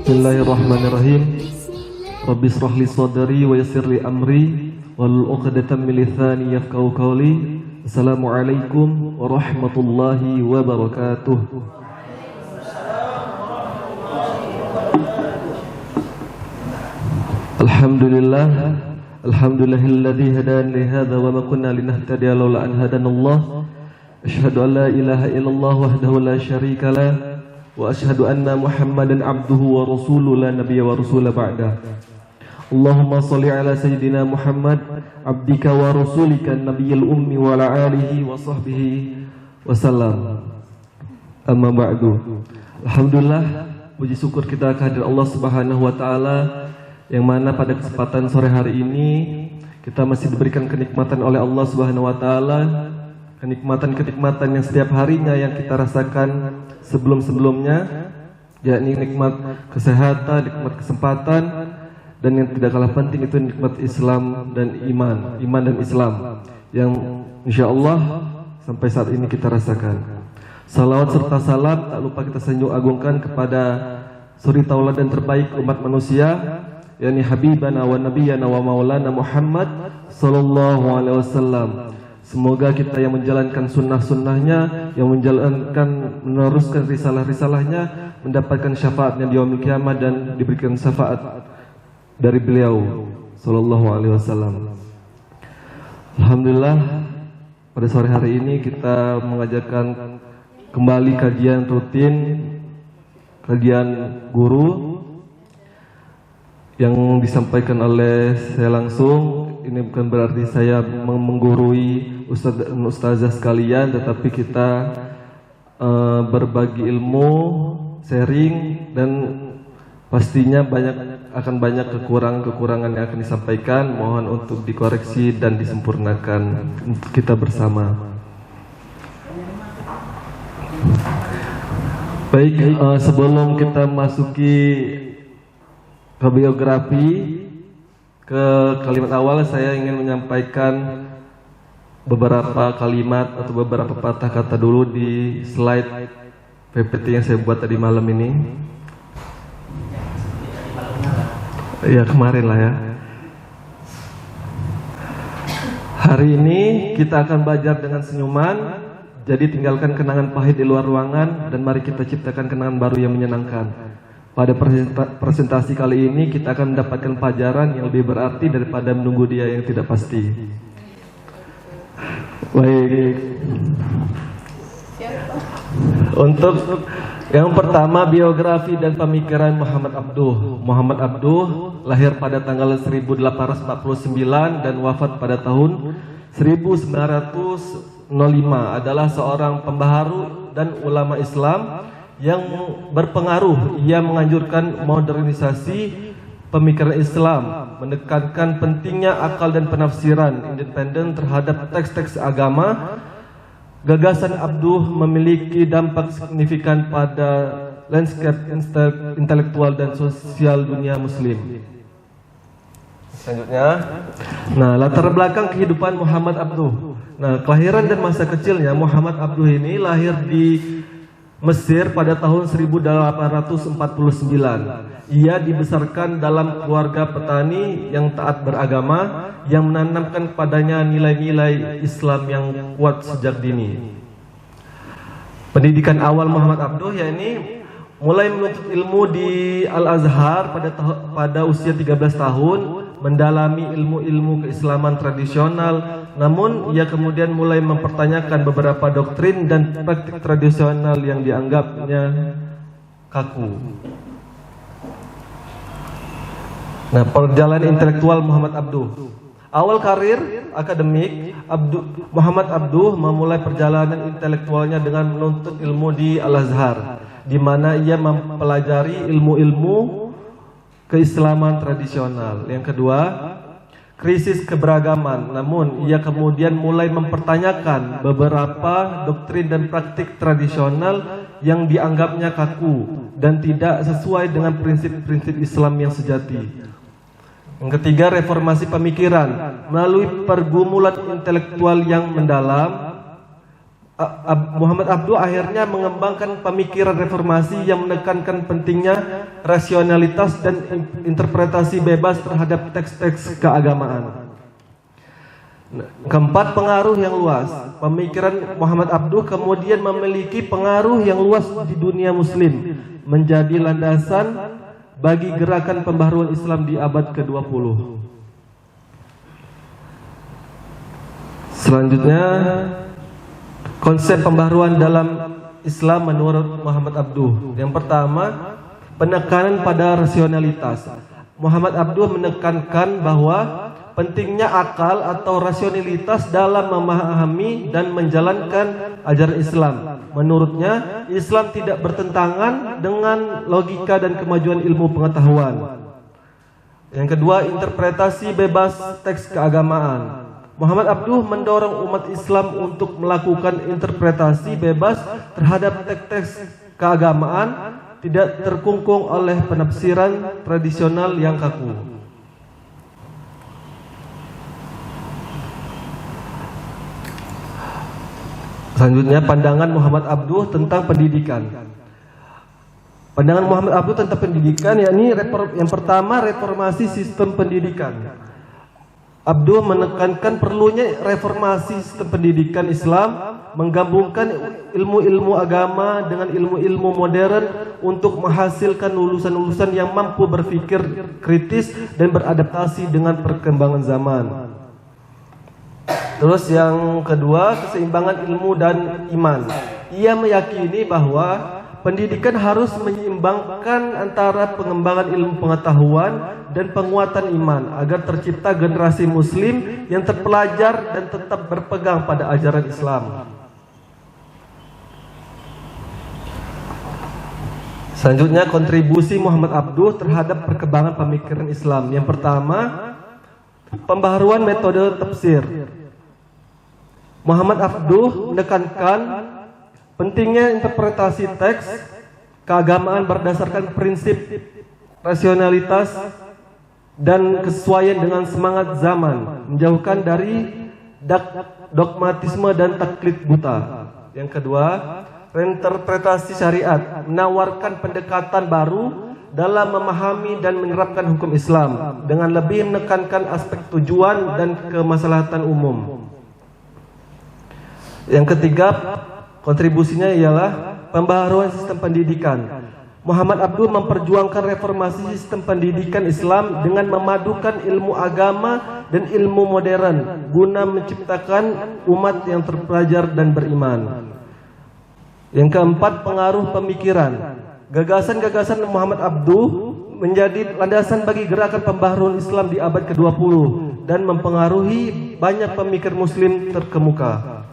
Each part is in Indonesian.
Bismillahirrahmanirrahim. Rabbi shrah li sadri wa yassir li amri wal 'uqdatam min lisani yafqahu qawli. Assalamualaikum warahmatullahi wabarakatuh. Alhamdulillahilladzi hadana li hadza wa ma kunna linahtadiya laula an hadanallah. Asyhadu an la ilaha illallah wahdahu la syarika lah. Wa asyhadu anna Muhammadan abduhu wa rasuluhu la nabiyya wa rasula ba'da. Allahumma shalli ala sayyidina Muhammad abdika wa rasulika nabiyil ummi wa ala alihi wa sahbihi wasallam. Amma ba'du. Alhamdulillah, puji syukur kita kehadirat Allah Subhanahu wa taala yang mana pada kesempatan sore hari ini kita masih diberikan kenikmatan oleh Allah Subhanahu wa taala, kenikmatan-kenikmatan yang setiap harinya yang kita rasakan sebelum-sebelumnya, yakni nikmat kesehatan, nikmat kesempatan, dan yang tidak kalah penting itu nikmat Islam dan iman dan Islam yang insya Allah sampai saat ini kita rasakan. Salawat serta salam tak lupa kita sanjung agungkan kepada suri tauladan terbaik umat manusia, yakni Habibana wa Nabiyana wa Maulana Muhammad sallallahu alaihi wasallam. Semoga kita yang menjalankan sunnah-sunnahnya, yang meneruskan risalah-risalahnya, mendapatkan syafaatnya di yaumil kiamat dan diberikan syafaat dari beliau sallallahu alaihi wasallam. Alhamdulillah, pada sore hari ini kita mengajarkan kembali kajian rutin, kajian guru yang disampaikan oleh saya langsung. Ini bukan berarti saya menggurui ustazah sekalian, tetapi kita berbagi ilmu, sharing, dan pastinya akan banyak kekurangan-kekurangan yang akan disampaikan. Mohon untuk dikoreksi dan disempurnakan kita bersama. Baik, sebelum kita masuki ke biografi, ke kalimat awal, saya ingin menyampaikan beberapa kalimat atau beberapa patah kata dulu di slide PPT yang saya buat tadi malam ini. Ya, kemarin lah ya. Hari ini kita akan belajar dengan senyuman. Jadi tinggalkan kenangan pahit di luar ruangan dan mari kita ciptakan kenangan baru yang menyenangkan. Pada presentasi kali ini kita akan mendapatkan pelajaran yang lebih berarti daripada menunggu dia yang tidak pasti. Baik. Untuk yang pertama, biografi dan pemikiran Muhammad Abduh. Muhammad Abduh lahir pada tanggal 1849 dan wafat pada tahun 1905. Adalah seorang pembaharu dan ulama Islam yang berpengaruh. Ia menganjurkan modernisasi pemikiran Islam, menekankan pentingnya akal dan penafsiran independen terhadap teks-teks agama. Gagasan Abduh memiliki dampak signifikan pada landscape intelektual dan sosial dunia muslim. Selanjutnya, latar belakang kehidupan Muhammad Abduh. Kelahiran dan masa kecilnya Muhammad Abduh ini lahir di Mesir pada tahun 1849. Ia dibesarkan dalam keluarga petani yang taat beragama, yang menanamkan kepadanya nilai-nilai Islam yang kuat sejak dini. Pendidikan awal Muhammad Abduh yakni mulai menuntut ilmu di Al-Azhar pada usia 13 tahun, mendalami ilmu-ilmu keislaman tradisional. Namun ia kemudian mulai mempertanyakan beberapa doktrin dan praktik tradisional yang dianggapnya kaku. Perjalanan intelektual Muhammad Abduh. Awal karir akademik Muhammad Abduh memulai perjalanan intelektualnya dengan menuntut ilmu di Al-Azhar, di mana ia mempelajari ilmu-ilmu keislaman tradisional. Yang kedua, krisis keberagaman. Namun ia kemudian mulai mempertanyakan beberapa doktrin dan praktik tradisional yang dianggapnya kaku dan tidak sesuai dengan prinsip-prinsip Islam yang sejati. Yang ketiga, reformasi pemikiran. Melalui pergumulan intelektual yang mendalam, Muhammad Abduh akhirnya mengembangkan pemikiran reformasi yang menekankan pentingnya rasionalitas dan interpretasi bebas terhadap teks-teks keagamaan. Keempat, pengaruh yang luas. Pemikiran Muhammad Abduh kemudian memiliki pengaruh yang luas di dunia muslim, menjadi landasan bagi gerakan pembaharuan Islam di abad ke-20. Selanjutnya, konsep pembaharuan dalam Islam menurut Muhammad Abduh. Yang pertama, penekanan pada rasionalitas. Muhammad Abduh menekankan bahwa pentingnya akal atau rasionalitas dalam memahami dan menjalankan ajaran Islam. Menurutnya, Islam tidak bertentangan dengan logika dan kemajuan ilmu pengetahuan. Yang kedua, interpretasi bebas teks keagamaan. Muhammad Abduh mendorong umat Islam untuk melakukan interpretasi bebas terhadap teks-teks keagamaan, tidak terkungkung oleh penafsiran tradisional yang kaku. Selanjutnya, pandangan Muhammad Abduh tentang pendidikan. Pandangan Muhammad Abduh tentang pendidikan yakni yang pertama, reformasi sistem pendidikan. Abduh menekankan perlunya reformasi sistem pendidikan Islam, menggabungkan ilmu-ilmu agama dengan ilmu-ilmu modern untuk menghasilkan lulusan-lulusan yang mampu berpikir kritis dan beradaptasi dengan perkembangan zaman. Terus yang kedua, keseimbangan ilmu dan iman. Ia meyakini bahwa pendidikan harus menyeimbangkan antara pengembangan ilmu pengetahuan dan penguatan iman agar tercipta generasi muslim yang terpelajar dan tetap berpegang pada ajaran Islam. Selanjutnya, kontribusi Muhammad Abduh terhadap perkembangan pemikiran Islam. Yang pertama, pembaharuan metode tafsir. Muhammad Abduh menekankan pentingnya interpretasi teks keagamaan berdasarkan prinsip rasionalitas dan kesesuaian dengan semangat zaman, menjauhkan dari dogmatisme dan taklid buta. Yang kedua, reinterpretasi syariat, menawarkan pendekatan baru dalam memahami dan menerapkan hukum Islam dengan lebih menekankan aspek tujuan dan kemaslahatan umum. Yang ketiga, kontribusinya ialah pembaharuan sistem pendidikan. Muhammad Abduh memperjuangkan reformasi sistem pendidikan Islam dengan memadukan ilmu agama dan ilmu modern guna menciptakan umat yang terpelajar dan beriman. Yang keempat, pengaruh pemikiran. Gagasan-gagasan Muhammad Abduh menjadi landasan bagi gerakan pembaharuan Islam di abad ke-20 dan mempengaruhi banyak pemikir muslim terkemuka.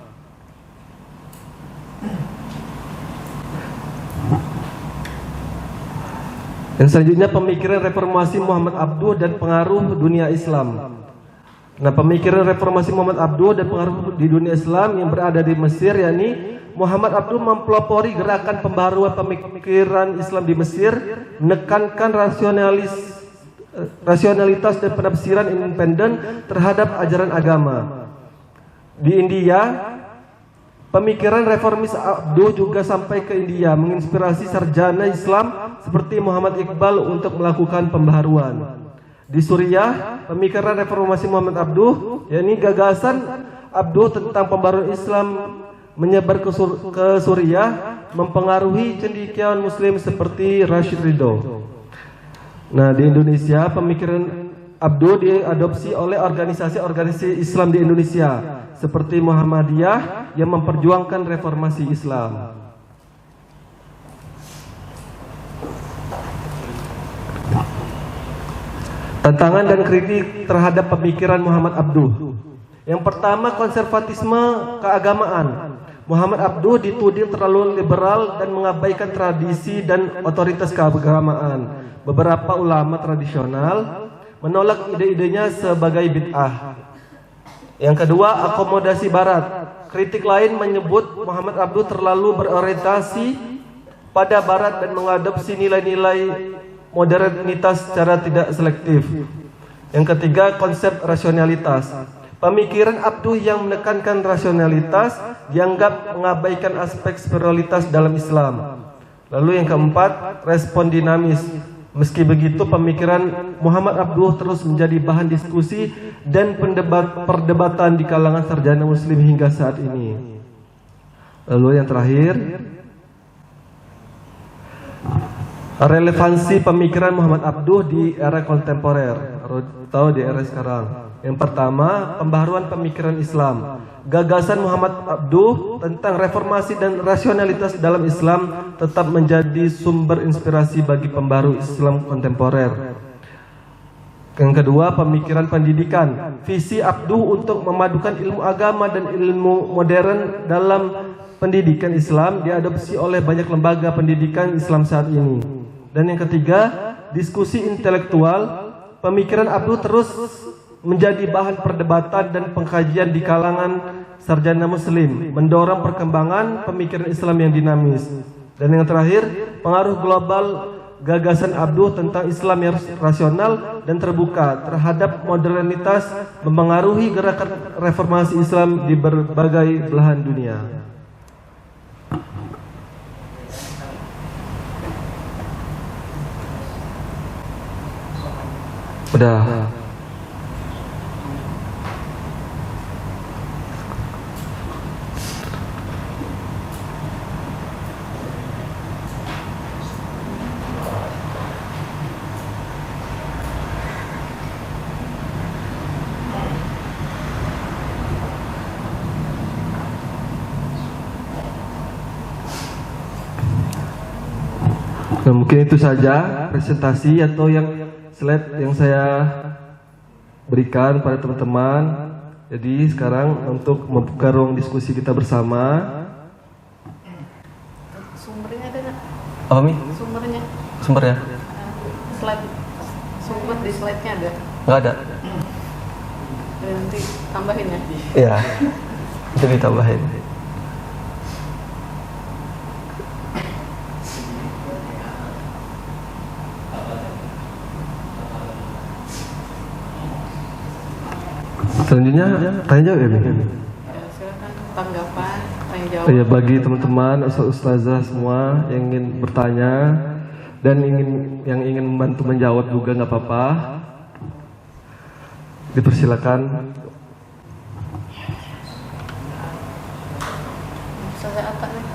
Dan selanjutnya, pemikiran reformasi Muhammad Abduh dan pengaruh dunia Islam. Nah, pemikiran reformasi Muhammad Abduh dan pengaruh di dunia Islam yang berada di Mesir, yakni Muhammad Abduh mempelopori gerakan pembaharuan pemikiran Islam di Mesir, menekankan rasionalitas dan penafsiran independen terhadap ajaran agama. Di India, pemikiran reformis Abduh juga sampai ke India, menginspirasi sarjana Islam seperti Muhammad Iqbal untuk melakukan pembaharuan. Di Suriah, pemikiran reformasi Muhammad Abduh, yakni gagasan Abduh tentang pembaharuan Islam menyebar ke Suriah, mempengaruhi cendekiawan Muslim seperti Rashid Ridho. Nah, di Indonesia, pemikiran Abduh diadopsi oleh organisasi-organisasi Islam di Indonesia seperti Muhammadiyah yang memperjuangkan reformasi Islam. Tantangan dan kritik terhadap pemikiran Muhammad Abduh. Yang pertama, konservatisme keagamaan. Muhammad Abduh dituding terlalu liberal dan mengabaikan tradisi dan otoritas keagamaan. Beberapa ulama tradisional menolak ide-idenya sebagai bid'ah. Yang kedua, akomodasi barat. Kritik lain menyebut Muhammad Abduh terlalu berorientasi pada barat dan mengadopsi nilai-nilai modernitas secara tidak selektif. Yang ketiga, konsep rasionalitas. Pemikiran Abduh yang menekankan rasionalitas dianggap mengabaikan aspek spiritualitas dalam Islam. Lalu yang keempat, respon dinamis. Meski begitu, pemikiran Muhammad Abduh terus menjadi bahan diskusi dan perdebatan di kalangan sarjana muslim hingga saat ini. Lalu yang terakhir, relevansi pemikiran Muhammad Abduh di era kontemporer atau di era sekarang. Yang pertama, pembaharuan pemikiran Islam. Gagasan Muhammad Abduh tentang reformasi dan rasionalitas dalam Islam tetap menjadi sumber inspirasi bagi pembaharu Islam kontemporer. Yang kedua, pemikiran pendidikan. Visi Abduh untuk memadukan ilmu agama dan ilmu modern dalam pendidikan Islam diadopsi oleh banyak lembaga pendidikan Islam saat ini. Dan yang ketiga, diskusi intelektual. Pemikiran Abduh terus menjadi bahan perdebatan dan pengkajian di kalangan sarjana muslim, mendorong perkembangan pemikiran Islam yang dinamis. Dan yang terakhir, pengaruh global gagasan Abduh tentang Islam yang rasional dan terbuka terhadap modernitas mempengaruhi gerakan reformasi Islam di berbagai belahan dunia. Udah. Nah, mungkin itu saja presentasi atau yang slide yang saya berikan pada teman-teman. Jadi sekarang untuk membuka ruang diskusi kita bersama. Sumbernya ada nggak? Oh, Mi? Sumbernya? Slide, sumber di slide-nya ada? Nggak ada. Nanti tambahin ya? Iya, itu ditambahin. Selanjutnya tanya jawab ya, Mi? Ya, silakan tanggapan, tanya jawab. Ya, bagi teman-teman ustazah semua yang ingin bertanya dan yang ingin membantu menjawab juga nggak apa-apa, dipersilakan. Ustazah Atta nih.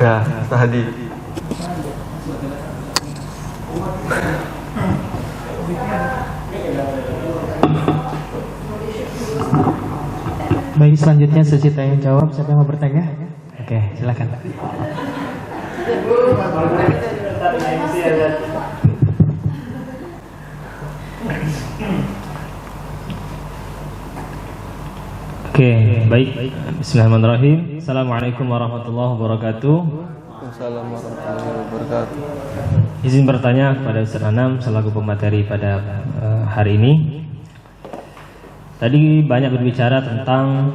Ya, Ustaz Hadi. Baik, selanjutnya sesi tanya jawab. Siapa yang mau bertanya? Oke, silakan. Oke, baik. Bismillahirrahmanirrahim. Assalamualaikum warahmatullahi wabarakatuh. Assalamualaikum warahmatullahi wabarakatuh. Izin bertanya kepada Ustaz Anam selaku pemateri pada hari ini. Tadi banyak berbicara tentang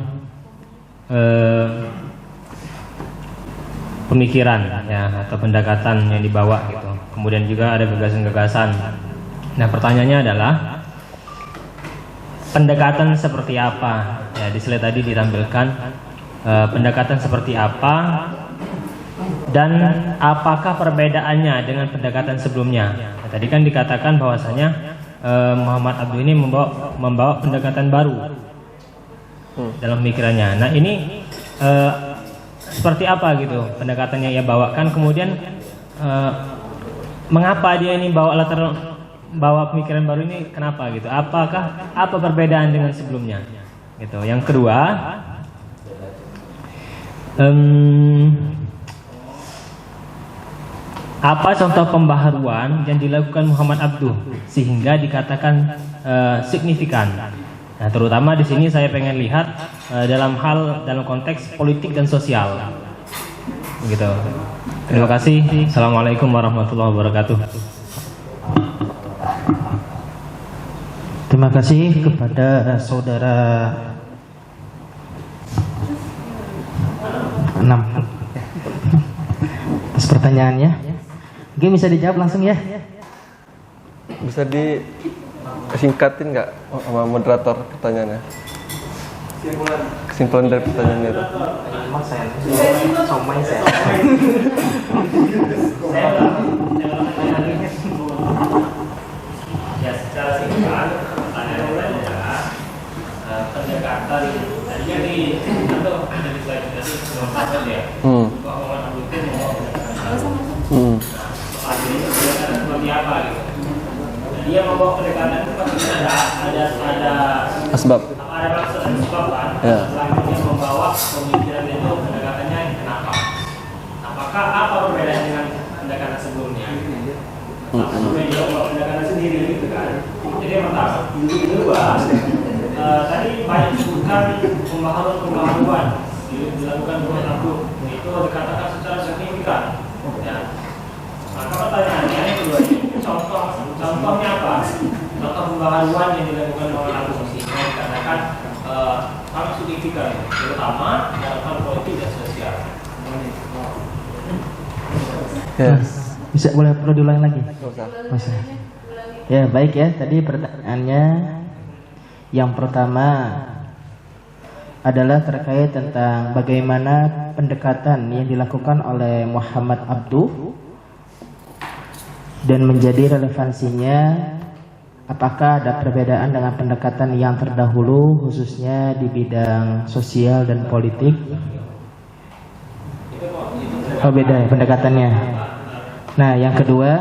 pemikiran ya atau pendekatan yang dibawa gitu. Kemudian juga ada gagasan-gagasan. Nah, pertanyaannya adalah pendekatan seperti apa? Ya, di slide tadi ditampilkan pendekatan seperti apa dan apakah perbedaannya dengan pendekatan sebelumnya? Nah, tadi kan dikatakan bahwasanya Muhammad Abduh ini membawa pendekatan baru dalam pemikirannya. Nah, ini seperti apa gitu pendekatannya ia bawakan, kemudian mengapa dia ini bawa pemikiran baru ini, kenapa gitu? Apa perbedaan dengan sebelumnya? Gitu. Yang kedua, apa contoh pembaharuan yang dilakukan Muhammad Abduh sehingga dikatakan signifikan? Nah, terutama di sini saya pengen lihat dalam konteks politik dan sosial. Gitu. Terima kasih. Assalamualaikum warahmatullahi wabarakatuh. Terima kasih kepada saudara atas pertanyaannya. Oke, bisa dijawab langsung ya. Bisa disingkatin nggak sama moderator pertanyaannya? Kesimpulan dari pertanyaannya itu. Ya, secara singkat pertanyaannya adalah pendekatan tadinya di slide tadi sebelum ya bahwa itu mau pendekatan seperti apa gitu. Dia membawa pendekatan itu pasti ada asbab. Ada maksud dan sebab kan. Selain dia membawa pemikiran itu pendekatannya kenapa? Apakah apa perbedaan dengan pendekatan sebelumnya? Sebelumnya dia membawa pendekatan sendiri gitu kan. Jadi yang pertama, kedua, tadi banyak disebutkan pembaharuan dilakukan buat aku itu dikatakan secara signifikan. Ya. Maka pertanyaannya yang kedua ini contohnya apa? Contoh pembaharuan yang dilakukan oleh aku sehingga dikatakan sangat signifikan, terutama dalam hal politik dan sosial. Bisa boleh diulang lagi? Bisa. Ya, baik ya. Tadi pertanyaannya yang pertama adalah terkait tentang bagaimana pendekatan yang dilakukan oleh Muhammad Abduh dan menjadi relevansinya, apakah ada perbedaan dengan pendekatan yang terdahulu khususnya di bidang sosial dan politik? Oh, beda ya pendekatannya. Nah, yang kedua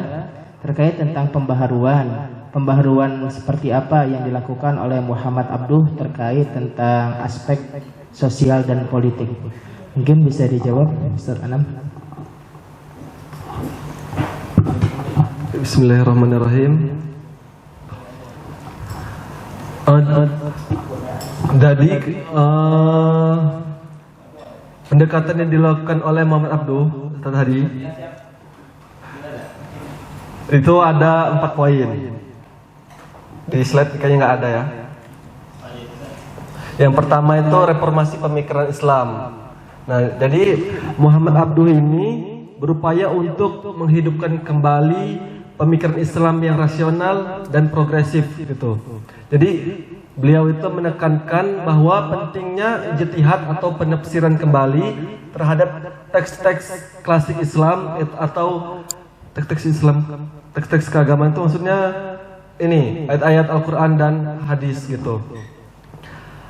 terkait tentang pembaharuan seperti apa yang dilakukan oleh Muhammad Abduh terkait tentang aspek sosial dan politik. Mungkin bisa dijawab Ustaz Anam. Bismillahirrahmanirrahim. Jadi pendekatan yang dilakukan oleh Muhammad Abduh tadi itu ada 4 poin. Di slide kayaknya nggak ada ya. Yang pertama itu reformasi pemikiran Islam. Nah, jadi Muhammad Abduh ini berupaya untuk menghidupkan kembali pemikiran Islam yang rasional dan progresif gitu. Jadi beliau itu menekankan bahwa pentingnya ijtihad atau penafsiran kembali terhadap teks-teks klasik Islam atau teks-teks keagamaan itu maksudnya ini ayat-ayat Al-Quran dan hadis gitu,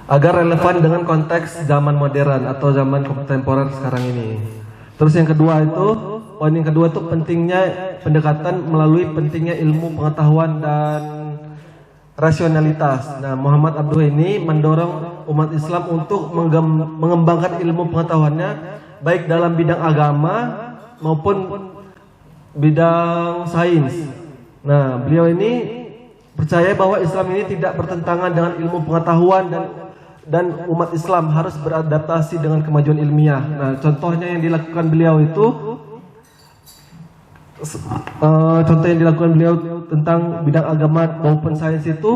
agar relevan dengan konteks zaman modern atau zaman kontemporer sekarang ini. Terus yang kedua itu, poin yang kedua itu pentingnya pendekatan melalui pentingnya ilmu pengetahuan dan rasionalitas. Nah, Muhammad Abduh ini mendorong umat Islam untuk mengembangkan ilmu pengetahuannya baik dalam bidang agama maupun bidang sains. Nah, beliau ini percaya bahwa Islam ini tidak bertentangan dengan ilmu pengetahuan dan umat Islam harus beradaptasi dengan kemajuan ilmiah. Nah, contohnya yang dilakukan beliau itu tentang bidang agama maupun sains itu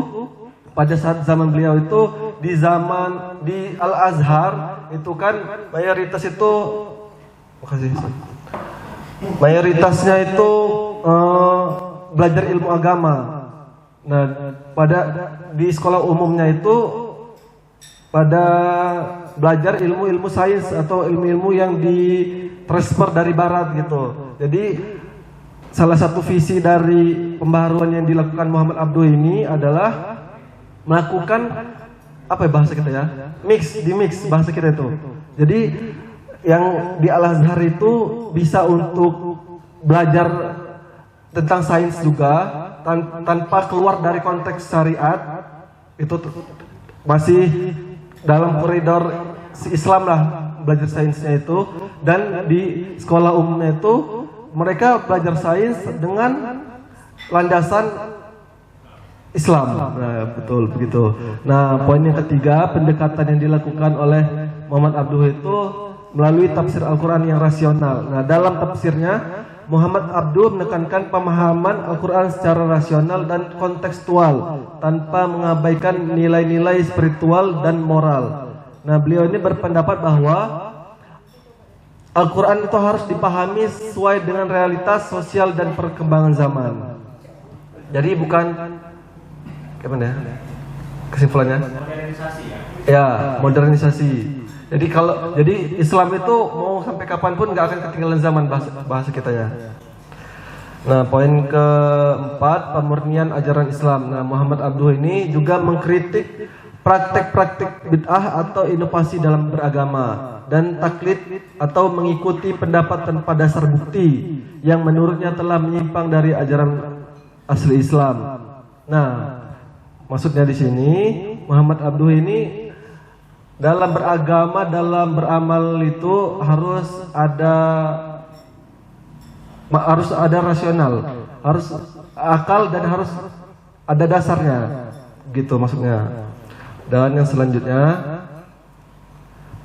pada saat zaman beliau itu di Al-Azhar itu kan mayoritasnya itu belajar ilmu agama. Nah, di sekolah umumnya itu pada belajar ilmu-ilmu sains atau ilmu-ilmu yang ditransfer dari barat gitu. Jadi salah satu visi dari pembaharuan yang dilakukan Muhammad Abduh ini adalah melakukan apa ya bahasa kita ya? Mix bahasa kita itu. Jadi yang di Al-Azhar itu bisa untuk belajar tentang sains juga tanpa keluar dari konteks syariat, itu masih dalam koridor Islam lah belajar sainsnya itu. Dan di sekolah umumnya itu mereka belajar sains dengan landasan Islam. Nah, betul begitu. Nah, poin yang ketiga, pendekatan yang dilakukan oleh Muhammad Abduh itu melalui tafsir Al-Quran yang rasional. Nah, dalam tafsirnya Muhammad Abduh menekankan pemahaman Al-Quran secara rasional dan kontekstual tanpa mengabaikan nilai-nilai spiritual dan moral. Nah, beliau ini berpendapat bahwa Al-Quran itu harus dipahami sesuai dengan realitas sosial dan perkembangan zaman. Jadi bukan gimana ya? Kesimpulannya? Modernisasi ya. Ya, modernisasi. Jadi Islam itu mau sampai kapanpun nggak akan ketinggalan zaman bahasa kita ya. Nah, poin keempat, pemurnian ajaran Islam. Nah, Muhammad Abduh ini juga mengkritik praktek-praktek bid'ah atau inovasi dalam beragama dan taklid atau mengikuti pendapat tanpa dasar bukti yang menurutnya telah menyimpang dari ajaran asli Islam. Nah, maksudnya di sini Muhammad Abduh ini dalam beragama, dalam beramal itu harus ada rasional, harus akal dan harus ada dasarnya, gitu maksudnya. Dan yang selanjutnya,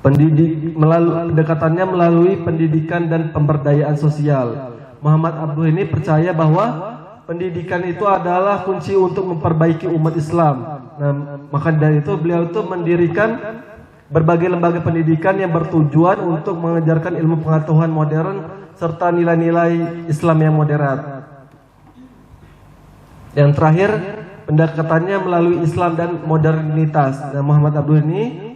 pendekatannya melalui pendidikan dan pemberdayaan sosial. Muhammad Abduh ini percaya bahwa pendidikan itu adalah kunci untuk memperbaiki umat Islam. Nah, maka dari itu beliau itu mendirikan berbagai lembaga pendidikan yang bertujuan untuk mengajarkan ilmu pengetahuan modern serta nilai-nilai Islam yang moderat. Yang terakhir, pendekatannya melalui Islam dan modernitas. Nah, Muhammad Abduh ini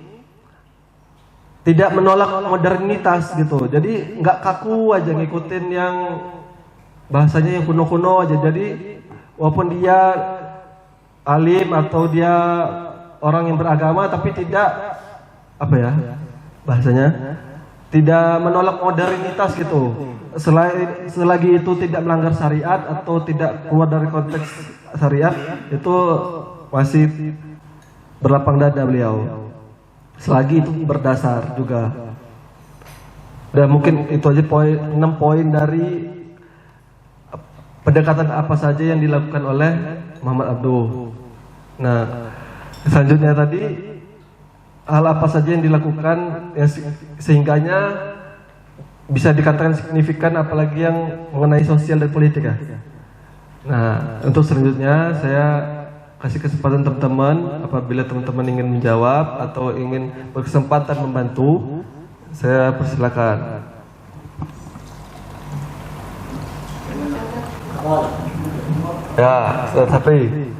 tidak menolak modernitas gitu. Jadi nggak kaku aja ngikutin yang bahasanya yang kuno-kuno aja. Jadi walaupun dia alim atau dia orang yang beragama, tapi tidak bahasanya tidak menolak modernitas gitu. Selagi itu tidak melanggar syariat atau tidak keluar dari konteks syariat, itu masih berlapang dada beliau. Selagi itu berdasar juga. Dan mungkin itu aja 6 poin dari pendekatan apa saja yang dilakukan oleh Muhammad Abduh. Nah, selanjutnya tadi hal apa saja yang dilakukan yang sehingganya bisa dikatakan signifikan, apalagi yang mengenai sosial dan politik ya. Nah, untuk selanjutnya saya kasih kesempatan teman-teman, apabila teman-teman ingin menjawab atau ingin berkesempatan membantu, saya persilakan. Ya, Ustaz Safi.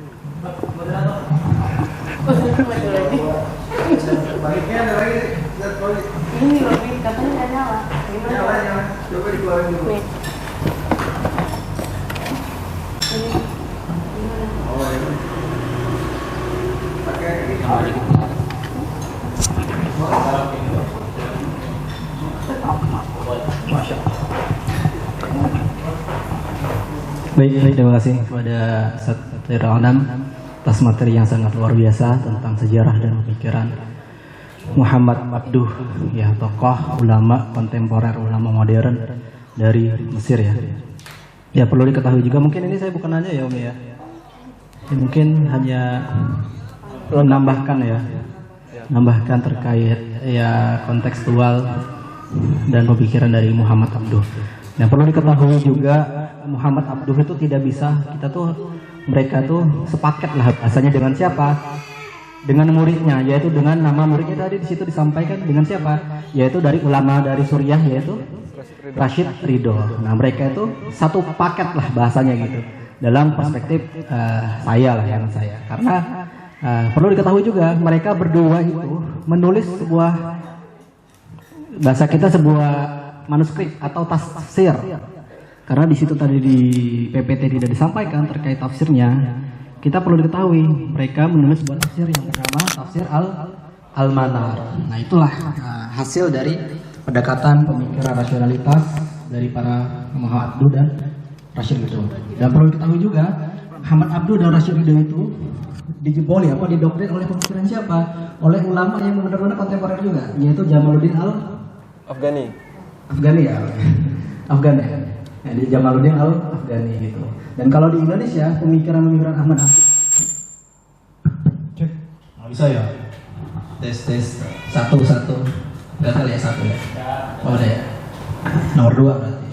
Ini lebih katanya nggak nyala. Gimana? Coba dikeluarin dulu. Nih. Ini gimana? Oh, ya. Pakai ini. Baik, terima kasih kepada Ustaz Khairul Anam atas materi yang sangat luar biasa tentang sejarah dan pemikiran Muhammad Abduh, ya, tokoh ulama kontemporer, ulama modern dari Mesir ya. Ya, perlu diketahui juga, mungkin ini saya bukan nanya ya Om ya. Mungkin hanya menambahkan ya, menambahkan terkait ya kontekstual dan pemikiran dari Muhammad Abduh. Yang perlu diketahui juga, Muhammad Abduh itu tidak bisa, mereka tuh sepaket lah bahasanya dengan siapa? Dengan muridnya, yaitu dengan nama muridnya tadi di situ disampaikan dengan siapa? Yaitu dari ulama dari Suriah, yaitu Rashid Ridho. Nah, mereka itu satu paket lah bahasanya gitu. Dalam perspektif saya lah, yang saya. Karena perlu diketahui juga, mereka berdua itu menulis sebuah, bahasa kita sebuah manuskrip atau tafsir. Karena di situ tadi di PPT tidak disampaikan terkait tafsirnya. Kita perlu diketahui mereka menulis sebuah tafsir yang bernama Tafsir Al-Manar. Nah, itulah hasil dari pendekatan pemikiran rasionalitas dari para Muhammad Abduh dan Rashid Ridho. Dan perlu diketahui juga, Muhammad Abduh dan Rashid Ridho itu dijeboli didoktrin oleh pemikiran siapa? Oleh ulama yang benar-benar kontemporer juga, yaitu Jamaluddin Afghani ya. Afgan ya. Nah, di Jamaluddin Al-Afghani gitu. Dan kalau di Indonesia pemikiran Ahmad Abduh. Cek. Nggak bisa ya. Tes satu. Nggak kali ya satu ya. Oh ada ya. Nomor 2 berarti.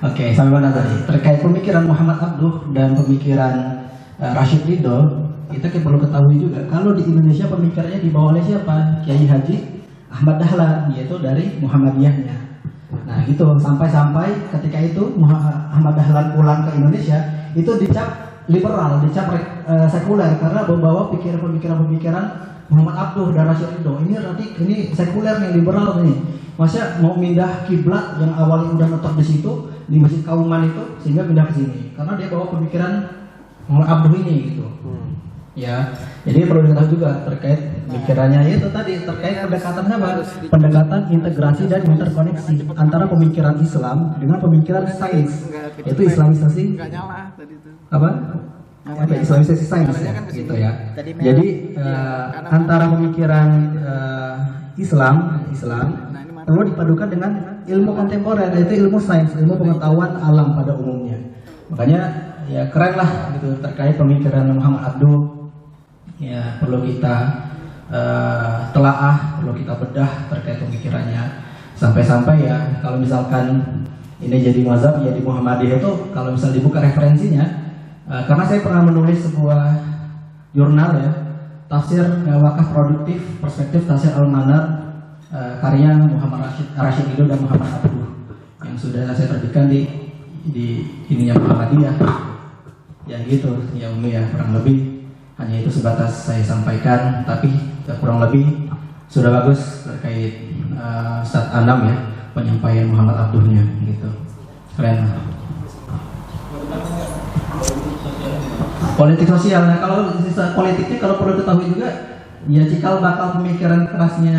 Oke, sampai mana tadi? Terkait pemikiran Muhammad Abduh dan pemikiran Rashid Ridho, kita perlu ketahui juga kalau di Indonesia pemikirannya dibawa oleh siapa? Kiai Haji Ahmad Dahlan, yaitu dari Muhammadiyahnya. Nah gitu, sampai-sampai ketika itu Ahmad Dahlan pulang ke Indonesia, itu dicap liberal, dicap sekuler karena membawa pemikiran-pemikiran Muhammad Abduh dan Rashid Ridho. Ini sekuler nih, liberal nih. Maksudnya mau pindah kiblat yang awalnya udah menetap di situ di Masjid Kauman itu, sehingga pindah ke sini karena dia bawa pemikiran Muhammad Abduh ini gitu. Ya, jadi perlu diketahui juga terkait pikirannya itu tadi terkait pendekatan apa? Pendekatan integrasi dan interkoneksi antara pemikiran Islam dengan pemikiran sains. Itu Islamisasi. Apa? Islamisasi sains ya, gitu ya. Jadi antara pemikiran Islam perlu dipadukan dengan ilmu kontemporer, yaitu ilmu sains, ilmu pengetahuan alam pada umumnya. Makanya ya keren lah gitu terkait pemikiran Muhammad Abduh. Ya perlu kita telaah, perlu kita bedah terkait pemikirannya. Sampai-sampai ya kalau misalkan ini jadi mazhab, jadi Muhammadiyah itu kalau misal dibuka referensinya, karena saya pernah menulis sebuah jurnal ya, tafsir wakaf produktif perspektif tafsir Al-Manar, karya Muhammad Rashid Ridho dan Muhammad Abduh yang sudah saya terbitkan di ininya Muhammadiyah. Ya gitu, ya Umi ya, kurang lebih hanya itu sebatas saya sampaikan, tapi kurang lebih sudah bagus terkait Ustadz Anam ya, penyampaian Muhammad Abduhnya gitu. Keren. Politik sosial, nah kalau politiknya kalau perlu ketahui juga, ya cikal bakal pemikiran kerasnya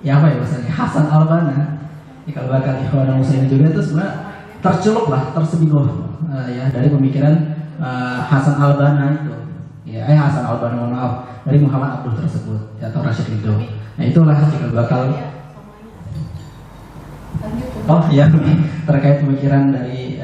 ya apa ya bahasanya Hasan Al-Banna, cikal bakal Ikhwanul Muslimin juga itu sebenarnya tercelup lah, tersebiguh ya dari pemikiran Hasan Al-Banna itu. Ya, Hasan Al-Banna, mohon maaf, dari Muhammad Abduh tersebut ya, atau Rashid Ridho. Nah itulah cikal bakal terkait pemikiran dari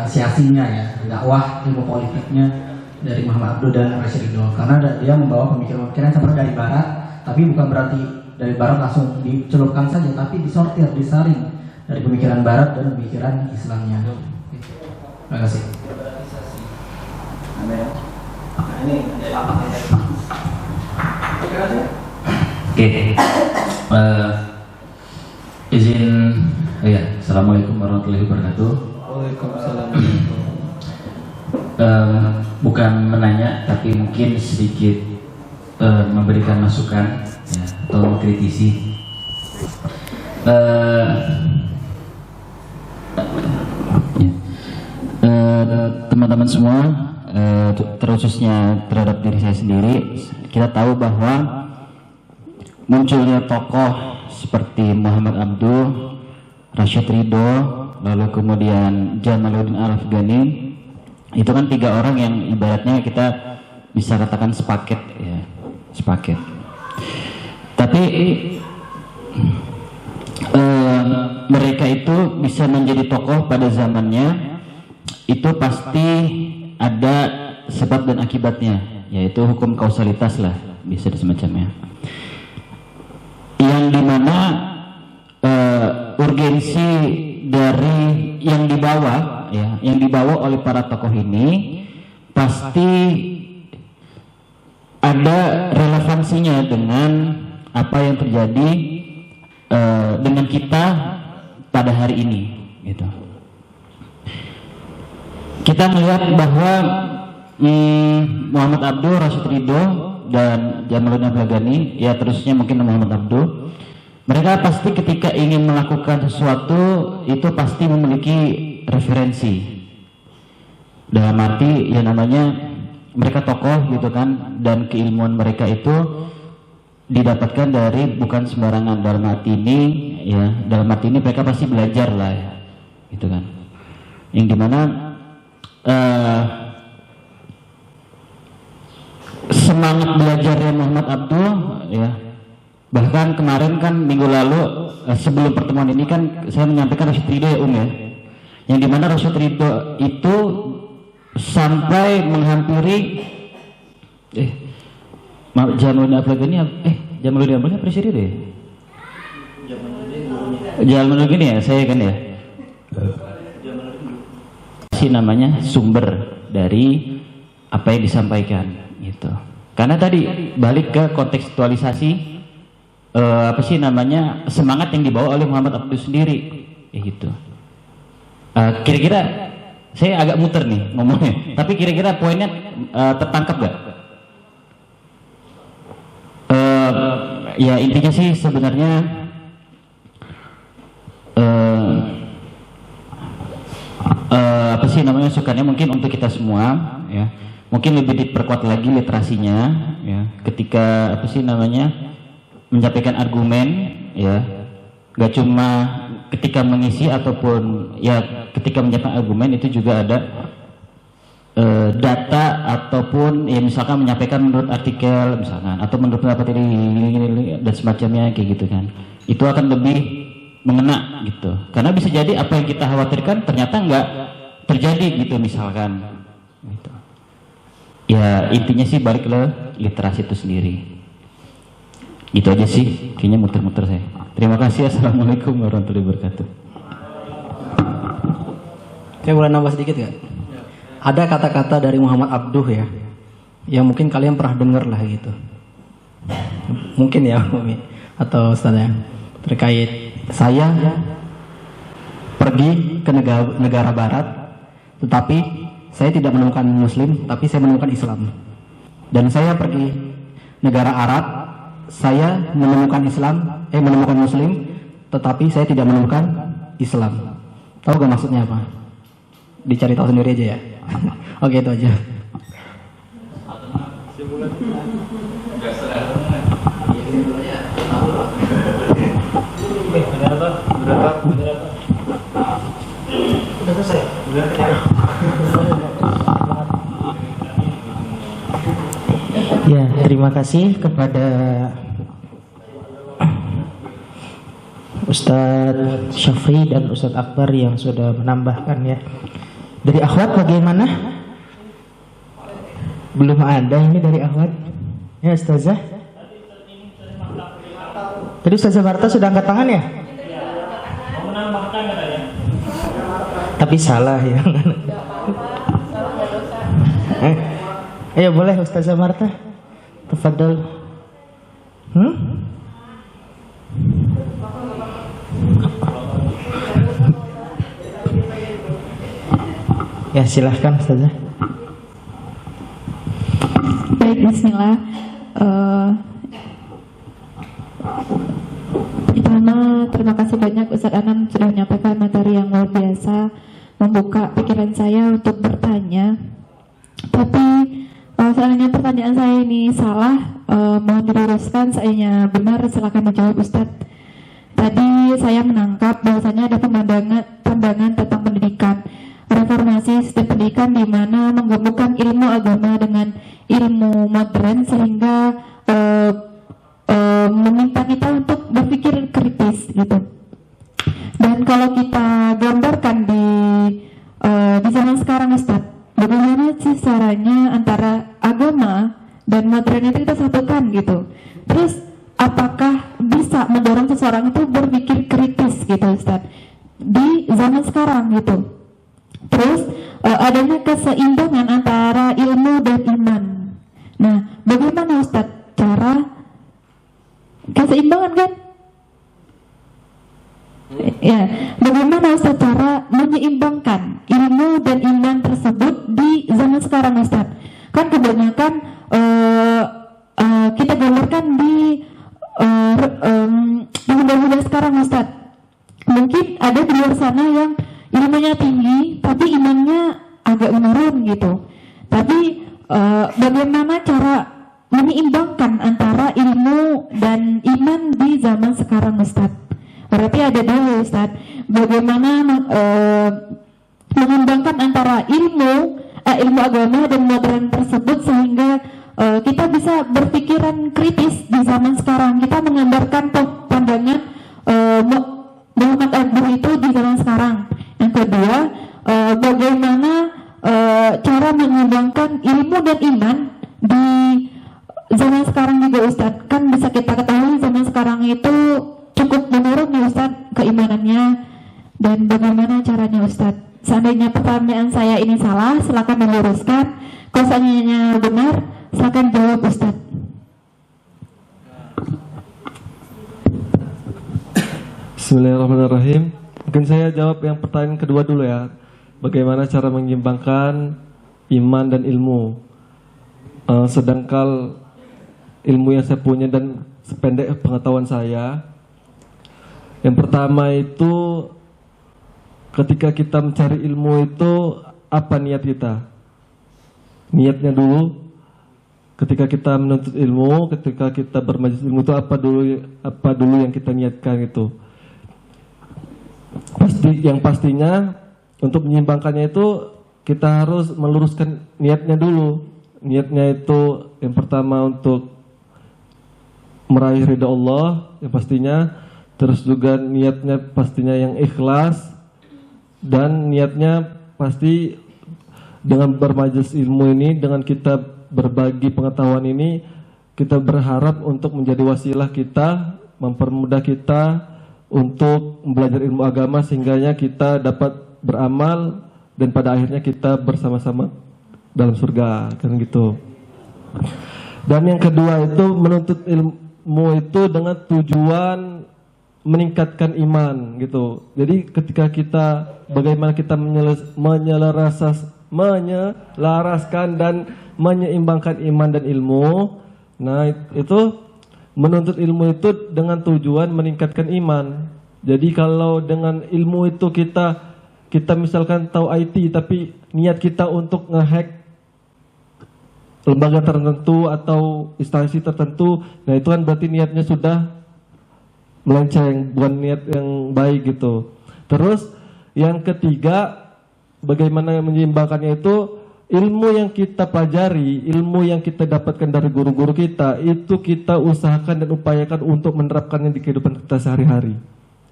siasinya ya, dakwah ilmu politiknya dari Muhammad Abduh dan Rashid Ridho, karena dia membawa pemikiran-pemikiran seperti dari barat, tapi bukan berarti dari barat langsung dicelupkan saja, tapi disortir, disaring dari pemikiran barat dan pemikiran Islamnya. Terima kasih. Oke. Izin ya. Assalamualaikum warahmatullahi wabarakatuh. Waalaikumsalam. Bukan menanya, tapi mungkin sedikit memberikan masukan ya, atau mengkritisi. Teman-teman semua, terkhususnya terhadap diri saya sendiri, kita tahu bahwa munculnya tokoh seperti Muhammad Abduh, Rashid Ridho, lalu kemudian Jamaluddin Al-Afghani, itu kan 3 orang yang ibaratnya kita bisa katakan sepaket ya, sepaket. Tapi mereka itu bisa menjadi tokoh pada zamannya, itu pasti ada sebab dan akibatnya, yaitu hukum kausalitas lah, bisa semacamnya, yang dimana urgensi dari yang dibawa ya, yang dibawa oleh para tokoh ini pasti ada relevansinya dengan apa yang terjadi dengan kita pada hari ini gitu. Kita melihat bahwa Muhammad Abduh, Rashid Ridho, dan Jamaluddin Al-Afghani, ya terusnya mungkin Muhammad Abduh, mereka pasti ketika ingin melakukan sesuatu itu pasti memiliki referensi. Dalam arti ya namanya mereka tokoh gitu kan, dan keilmuan mereka itu didapatkan dari bukan sembarangan. Dalam arti ini ya, dalam arti ini mereka pasti belajar lah ya, gitu kan. Yang dimana semangat belajarnya Muhammad Abduh ya, bahkan kemarin kan minggu lalu sebelum pertemuan ini kan saya menyampaikan Rashid Ridho ya ya, yang dimana Rashid Ridho itu sampai menghampiri Jamaluddin Al-Afghani Jamaluddin Al-Afghani apa Rashid Ridho ya? Jamaluddin ya, saya kan ya, namanya sumber dari apa yang disampaikan gitu. Karena tadi balik ke kontekstualisasi semangat yang dibawa oleh Muhammad Abduh sendiri, ya gitu. Kira-kira saya agak muter nih ngomongnya, tapi kira-kira poinnya tertangkap gak? Ya intinya sih sebenarnya masukannya mungkin untuk kita semua, ya mungkin lebih diperkuat lagi literasinya, ya ketika menyampaikan argumen, ya gak cuma ketika mengisi ataupun ya ketika menyampaikan argumen itu juga ada data ataupun ya misalkan menyampaikan menurut artikel misalkan atau menurut pendapat ini dan semacamnya kayak gitu kan, itu akan lebih mengena gitu, karena bisa jadi apa yang kita khawatirkan ternyata nggak terjadi gitu misalkan gitu. Ya intinya sih balik ke literasi itu sendiri, gitu aja sih, kayaknya muter-muter saya. Terima kasih. Assalamualaikum warahmatullahi wabarakatuh. Saya boleh nambah sedikit gak? Ada kata-kata dari Muhammad Abduh ya, yang mungkin kalian pernah dengar lah gitu. Mungkin ya, atau Ustaz ya, terkait saya pergi ke negara barat, tetapi saya tidak menemukan Muslim, tapi saya menemukan Islam. Dan saya pergi negara Arab, saya menemukan menemukan Muslim, tetapi saya tidak menemukan Islam. Tahu gak maksudnya apa? Dicari tahu sendiri aja ya. Oke, itu aja. Ya, terima kasih kepada Ustadz Syafri dan Ustadz Akbar yang sudah menambahkan ya. Dari akhwat bagaimana? Belum ada ini dari akhwat. Ya Ustazah. Tadi Ustazah Marta sudah angkat tangan ya? Tapi salah ya. Ayo boleh Ustazah Marta. Tafadhol. Ya silahkan Ustazah. Baik, bismillah. Pertama, terima kasih banyak Ustadz Anam sudah menyampaikan materi yang luar biasa, membuka pikiran saya untuk bertanya. Tapi seandainya pertanyaan saya ini salah, mohon diluruskan. Seandainya benar, silakan dijawab Ustadz. Tadi saya menangkap bahwasanya ada pandangan tentang pendidikan, reformasi sistem pendidikan di mana menggabungkan ilmu agama dengan ilmu modern sehingga meminta kita untuk berpikir kritis gitu. Dan kalau kita gambarkan di zaman sekarang Ustaz, bagaimana sih caranya antara agama dan modern itu kita satukan gitu. Terus apakah bisa mendorong seseorang itu berpikir kritis gitu Ustaz di zaman sekarang gitu. Terus adanya keseimbangan antara ilmu dan iman. Nah, bagaimana Ustadz cara keseimbangan kan? Ya, bagaimana Ustadz cara menyeimbangkan ilmu dan iman tersebut di zaman sekarang Ustadz? Kan kebanyakan kita gambarkan di muda-muda sekarang Ustadz. Mungkin ada di luar sana yang ilmunya tinggi tapi imannya agak menurun gitu. Tapi bagaimana cara menyeimbangkan antara ilmu dan iman di zaman sekarang Ustadz? Berarti ada dua Ustadz. Bagaimana mengimbangkan antara ilmu agama dan modern tersebut sehingga kita bisa berpikiran kritis di zaman sekarang. Kita menggambarkan pandangan Muhammad Abduh itu di zaman sekarang. Yang kedua, bagaimana cara mengembangkan ilmu dan iman di zaman sekarang juga Ustadz. Kan bisa kita ketahui zaman sekarang itu cukup menurun ya Ustadz keimanannya. Dan bagaimana caranya Ustadz? Seandainya pertanyaan saya ini salah, silakan diluruskan. Kalau seandainya benar, silakan jawab Ustadz. Bismillahirrahmanirrahim. Mungkin saya jawab yang pertanyaan kedua dulu ya. Bagaimana cara menyimbangkan iman dan ilmu? Sedangkan ilmu yang saya punya dan sependek pengetahuan saya, yang pertama itu ketika kita mencari ilmu itu apa niat kita? Niatnya dulu. Ketika kita menuntut ilmu, ketika kita bermajelis ilmu itu apa dulu yang kita niatkan itu? Pastinya untuk menyimbangkannya itu kita harus meluruskan niatnya dulu. Niatnya itu yang pertama untuk meraih ridha Allah, yang pastinya. Terus juga niatnya pastinya yang ikhlas, dan niatnya pasti dengan bermajelis ilmu ini, dengan kita berbagi pengetahuan ini, kita berharap untuk menjadi wasilah kita, mempermudah kita untuk belajar ilmu agama sehingganya kita dapat beramal dan pada akhirnya kita bersama-sama dalam surga, kan gitu. Dan yang kedua itu menuntut ilmu itu dengan tujuan meningkatkan iman gitu. Jadi ketika kita bagaimana kita menyelaraskan dan menyeimbangkan iman dan ilmu. Nah, itu menuntut ilmu itu dengan tujuan meningkatkan iman. Jadi kalau dengan ilmu itu kita misalkan tahu IT tapi niat kita untuk ngehack lembaga tertentu atau instansi tertentu, nah itu kan berarti niatnya sudah melenceng, bukan niat yang baik gitu. Terus yang ketiga, bagaimana menyeimbangkannya itu ilmu yang kita pelajari, ilmu yang kita dapatkan dari guru-guru kita, itu kita usahakan dan upayakan untuk menerapkannya di kehidupan kita sehari-hari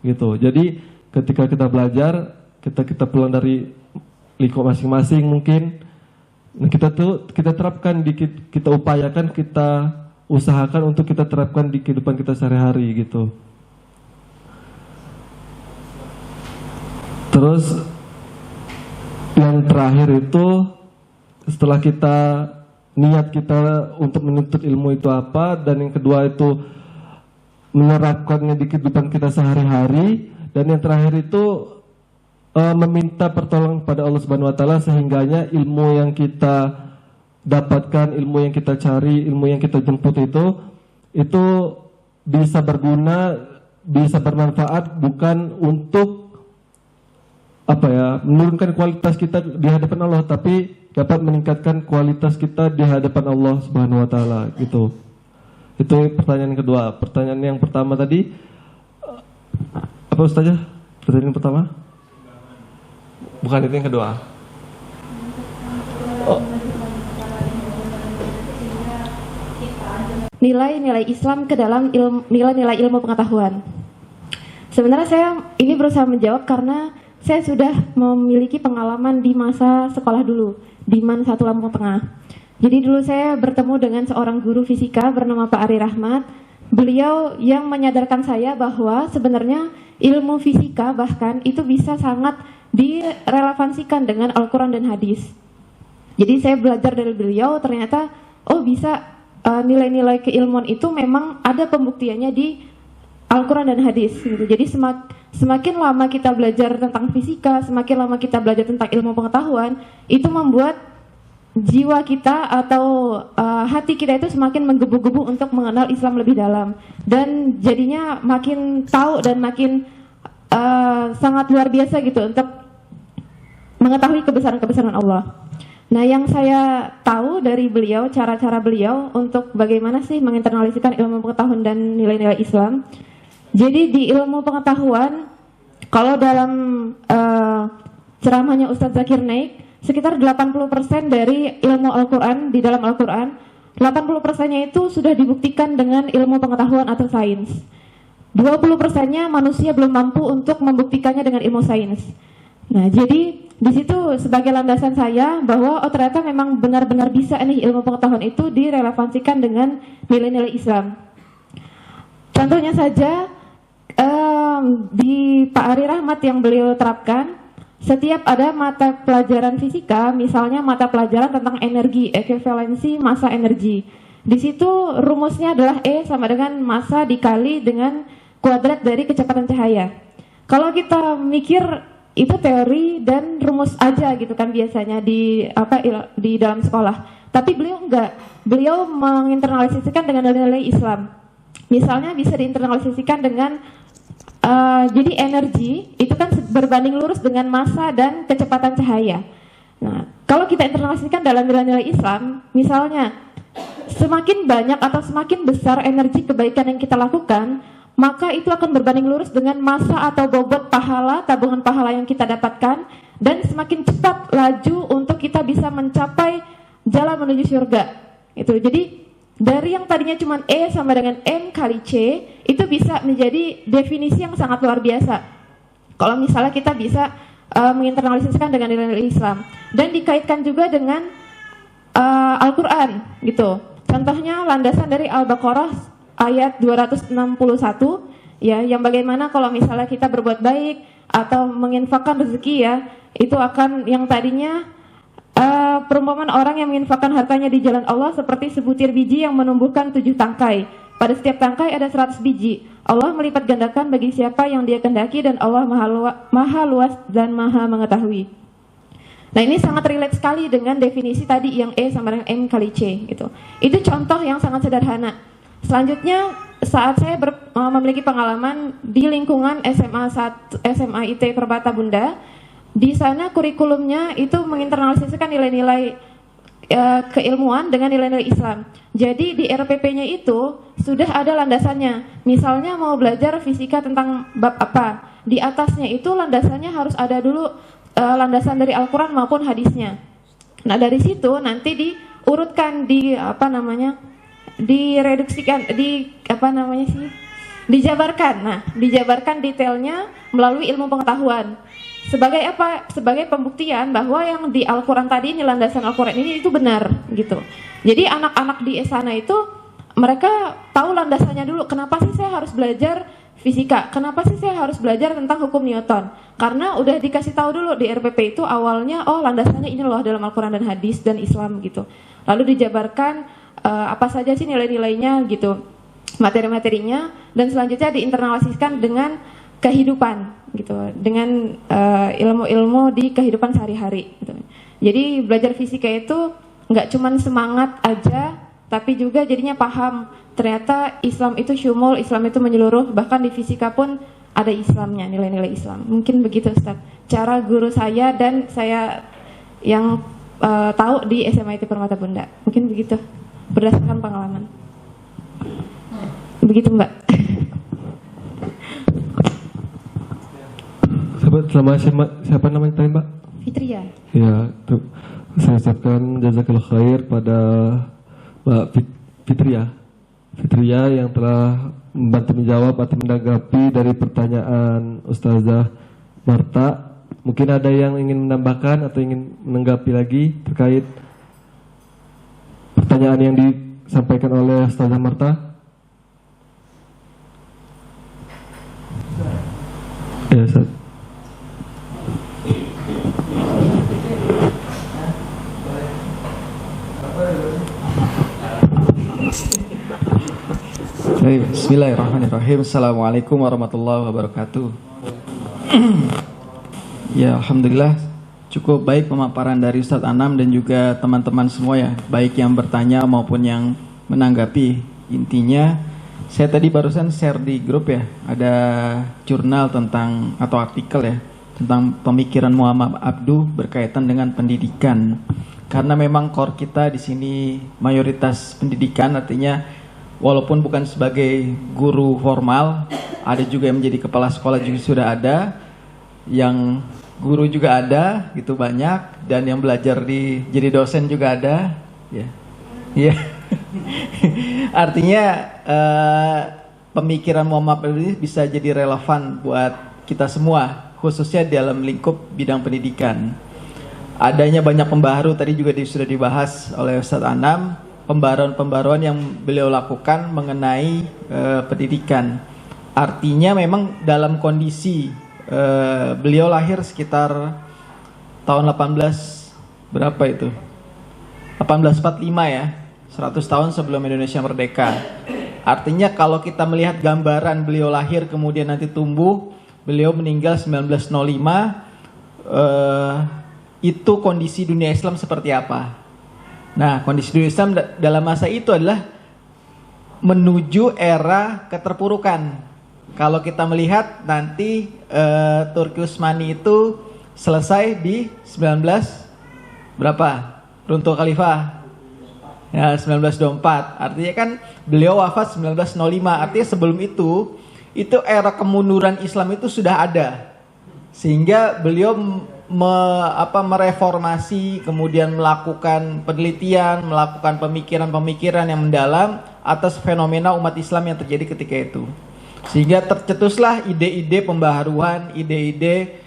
gitu. Jadi ketika kita belajar, kita pulang dari lingkup masing-masing mungkin, nah kita terapkan, kita upayakan, kita usahakan untuk kita terapkan di kehidupan kita sehari-hari gitu. Terus yang terakhir itu setelah niat kita untuk menuntut ilmu itu apa, dan yang kedua itu menerapkannya di kehidupan kita sehari-hari, dan yang terakhir itu meminta pertolongan pada Allah Subhanahu wa taala sehingganya ilmu yang kita dapatkan, ilmu yang kita cari, ilmu yang kita jemput itu bisa berguna, bisa bermanfaat, bukan untuk menurunkan kualitas kita di hadapan Allah, tapi dapat meningkatkan kualitas kita di hadapan Allah Subhanahu wa taala gitu. Itu pertanyaan kedua. Pertanyaan yang pertama tadi apa Ustazah? Pertanyaan yang pertama? Bukan, itu yang kedua. Oh. Nilai-nilai Islam ke dalam nilai-nilai ilmu pengetahuan. Sebenarnya saya ini berusaha menjawab karena saya sudah memiliki pengalaman di masa sekolah dulu, di MAN 1 Lampung Tengah. Jadi dulu saya bertemu dengan seorang guru fisika bernama Pak Ari Rahmat. Beliau yang menyadarkan saya bahwa sebenarnya ilmu fisika bahkan itu bisa sangat direlevansikan dengan Al-Quran dan hadis. Jadi saya belajar dari beliau, ternyata bisa nilai-nilai keilmuan itu memang ada pembuktiannya di Al-Quran dan hadis gitu. Jadi semakin lama kita belajar tentang fisika, semakin lama kita belajar tentang ilmu pengetahuan, itu membuat jiwa kita atau hati kita itu semakin menggebu-gebu untuk mengenal Islam lebih dalam, dan jadinya makin tahu dan makin sangat luar biasa gitu untuk mengetahui kebesaran-kebesaran Allah. Nah, yang saya tahu dari beliau, cara-cara beliau untuk bagaimana sih menginternalisasikan ilmu pengetahuan dan nilai-nilai Islam. Jadi di ilmu pengetahuan, kalau dalam ceramahnya Ustadz Zakir Naik, sekitar 80% dari ilmu Al-Quran, di dalam Al-Quran, 80%-nya itu sudah dibuktikan dengan ilmu pengetahuan atau sains. 20%-nya manusia belum mampu untuk membuktikannya dengan ilmu sains. Nah, jadi di situ sebagai landasan saya bahwa ternyata memang benar-benar bisa nih ilmu pengetahuan itu direlevansikan dengan nilai-nilai Islam. Contohnya saja di Pak Ari Rahmat yang beliau terapkan, setiap ada mata pelajaran fisika, misalnya mata pelajaran tentang energi, ekuivalensi massa energi. Di situ rumusnya adalah E sama dengan massa dikali dengan kuadrat dari kecepatan cahaya. Kalau kita mikir itu teori dan rumus aja gitu kan biasanya di dalam sekolah. Tapi beliau enggak. Beliau menginternalisasikan dengan nilai-nilai Islam. Misalnya bisa diinternalisasikan dengan jadi energi itu kan berbanding lurus dengan massa dan kecepatan cahaya. Nah, kalau kita internalisasikan dalam nilai-nilai Islam, misalnya semakin banyak atau semakin besar energi kebaikan yang kita lakukan, maka itu akan berbanding lurus dengan massa atau bobot pahala, tabungan pahala yang kita dapatkan, dan semakin cepat laju untuk kita bisa mencapai jalan menuju surga. Itu. Jadi dari yang tadinya cuma E sama dengan M kali C, itu bisa menjadi definisi yang sangat luar biasa. Kalau misalnya kita bisa menginternalisasikan dengan nilai-nilai Islam dan dikaitkan juga dengan Al-Quran gitu. Contohnya landasan dari Al-Baqarah ayat 261 ya, yang bagaimana kalau misalnya kita berbuat baik atau menginfakkan rezeki ya, itu akan yang tadinya perumpamaan orang yang menginfakkan hartanya di jalan Allah seperti sebutir biji yang menumbuhkan 7 tangkai. Pada setiap tangkai ada 100 biji. Allah melipat gandakan bagi siapa yang Dia kehendaki dan Allah maha luas dan maha mengetahui. Nah, ini sangat relate sekali dengan definisi tadi yang E sama dengan M kali C gitu. Itu contoh yang sangat sederhana. Selanjutnya, saat saya memiliki pengalaman di lingkungan SMA IT Permata Bunda, di sana kurikulumnya itu menginternalisasikan nilai-nilai keilmuan dengan nilai-nilai Islam. Jadi di RPP-nya itu sudah ada landasannya. Misalnya mau belajar fisika tentang bab apa, di atasnya itu landasannya harus ada dulu landasan dari Al-Quran maupun hadisnya. Nah, dari situ nanti diurutkan dijabarkan. Nah, dijabarkan detailnya melalui ilmu pengetahuan. Sebagai apa? Sebagai pembuktian bahwa yang di Al-Quran tadi ini, landasan Al-Quran ini itu benar gitu. Jadi anak-anak di sana itu mereka tahu landasannya dulu. Kenapa sih saya harus belajar fisika? Kenapa sih saya harus belajar tentang hukum Newton? Karena udah dikasih tahu dulu di RPP itu awalnya, oh landasannya ini loh dalam Al-Quran dan hadis dan Islam gitu. Lalu dijabarkan apa saja sih nilai-nilainya gitu, materi-materinya, dan selanjutnya diinternalisasikan dengan kehidupan gitu, dengan ilmu-ilmu di kehidupan sehari-hari gitu. Jadi belajar fisika itu nggak cuman semangat aja, tapi juga jadinya paham ternyata Islam itu syumul, Islam itu menyeluruh, bahkan di fisika pun ada Islamnya, nilai-nilai Islam. Mungkin begitu Ustaz, cara guru saya dan saya yang tahu di SMA IT Permata Bunda. Mungkin begitu, berdasarkan pengalaman. Begitu Mbak. Siapa namanya tadi Mbak? Fitria. Ya, saya ucapkan jazakallah khair pada Mbak Fitria yang telah membantu menjawab atau menanggapi dari pertanyaan Ustazah Marta. Mungkin ada yang ingin menambahkan atau ingin menanggapi lagi terkait pertanyaan yang disampaikan oleh Ustazah Marta? Ya, Ustaz. Bismillahirrahmanirrahim. Assalamualaikum warahmatullahi wabarakatuh. Ya, alhamdulillah cukup baik pemaparan dari Ustadz Anam dan juga teman-teman semua ya, baik yang bertanya maupun yang menanggapi. Intinya saya tadi barusan share di grup ya, ada jurnal tentang atau artikel ya tentang pemikiran Muhammad Abduh berkaitan dengan pendidikan. Karena memang core kita di sini mayoritas pendidikan, artinya walaupun bukan sebagai guru formal, ada juga yang menjadi kepala sekolah juga sudah ada, yang guru juga ada, gitu banyak, dan yang belajar jadi dosen juga ada, ya. Ya. Artinya pemikiran Muhammad ini bisa jadi relevan buat kita semua, khususnya dalam lingkup bidang pendidikan. Adanya banyak pembaharu tadi juga sudah dibahas oleh Ustadz Anam, pembaharuan yang beliau lakukan mengenai pendidikan. Artinya memang dalam kondisi beliau lahir sekitar tahun 1845 ya, 100 tahun sebelum Indonesia merdeka. Artinya kalau kita melihat gambaran beliau lahir kemudian nanti tumbuh, beliau meninggal 1905. Itu kondisi dunia Islam seperti apa? Nah, kondisi dunia Islam dalam masa itu adalah menuju era keterpurukan. Kalau kita melihat nanti Turki Utsmani itu selesai di 19 berapa? Runtuh Khalifah. Ya, 1924. Artinya kan beliau wafat 1905. Artinya sebelum itu era kemunduran Islam itu sudah ada. Sehingga beliau mereformasi, kemudian melakukan penelitian, melakukan pemikiran-pemikiran yang mendalam atas fenomena umat Islam yang terjadi ketika itu. Sehingga tercetuslah ide-ide pembaharuan, ide-ide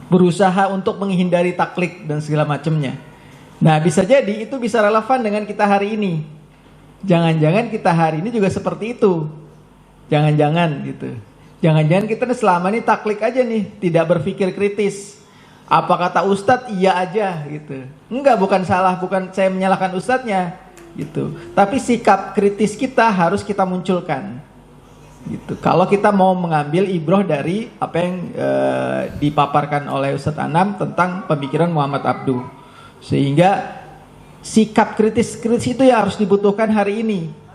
berusaha untuk menghindari taklid dan segala macamnya. Nah, bisa jadi itu bisa relevan dengan kita hari ini. Jangan-jangan kita hari ini juga seperti itu. Jangan-jangan gitu. Jangan-jangan kita selama ini taklid aja nih, tidak berpikir kritis. Apa kata Ustadz, iya aja gitu. Enggak, bukan salah, bukan saya menyalahkan Ustadznya gitu. Tapi sikap kritis kita harus kita munculkan. Gitu. Kalau kita mau mengambil ibroh dari apa yang dipaparkan oleh Ustadz Anam tentang pemikiran Muhammad Abduh, sehingga sikap kritis itu ya harus dibutuhkan hari ini.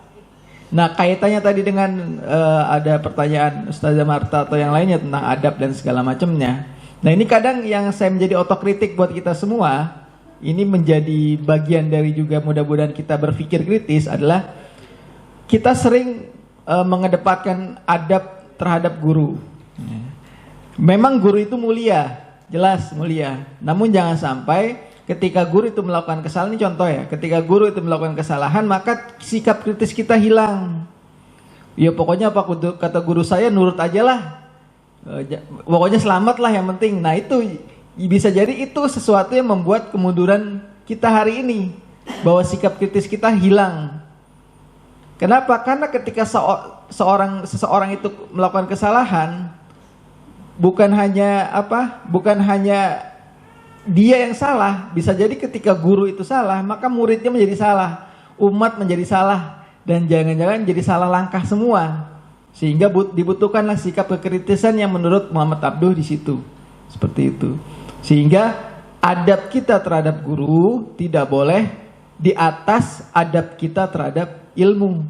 Nah, kaitannya tadi dengan ada pertanyaan Ustazah Marta atau yang lainnya tentang adab dan segala macamnya. Nah, ini kadang yang saya menjadi otokritik buat kita semua, ini menjadi bagian dari juga mudah-mudahan kita berpikir kritis adalah kita sering mengedepankan adab terhadap guru. Memang guru itu mulia, jelas mulia. Namun jangan sampai ketika guru itu melakukan kesalahan, ini contoh ya, ketika guru itu melakukan kesalahan maka sikap kritis kita hilang. Ya pokoknya apa kata guru saya nurut aja lah, pokoknya selamat lah yang penting. Nah itu bisa jadi itu sesuatu yang membuat kemunduran kita hari ini, bahwa sikap kritis kita hilang. Kenapa? Karena ketika seseorang itu melakukan kesalahan, bukan hanya dia yang salah, bisa jadi ketika guru itu salah, maka muridnya menjadi salah, umat menjadi salah, dan jangan-jangan jadi salah langkah semua. Sehingga dibutuhkanlah sikap kekritisan yang menurut Muhammad Abduh di situ. Seperti itu. Sehingga adab kita terhadap guru tidak boleh di atas adab kita terhadap ilmu.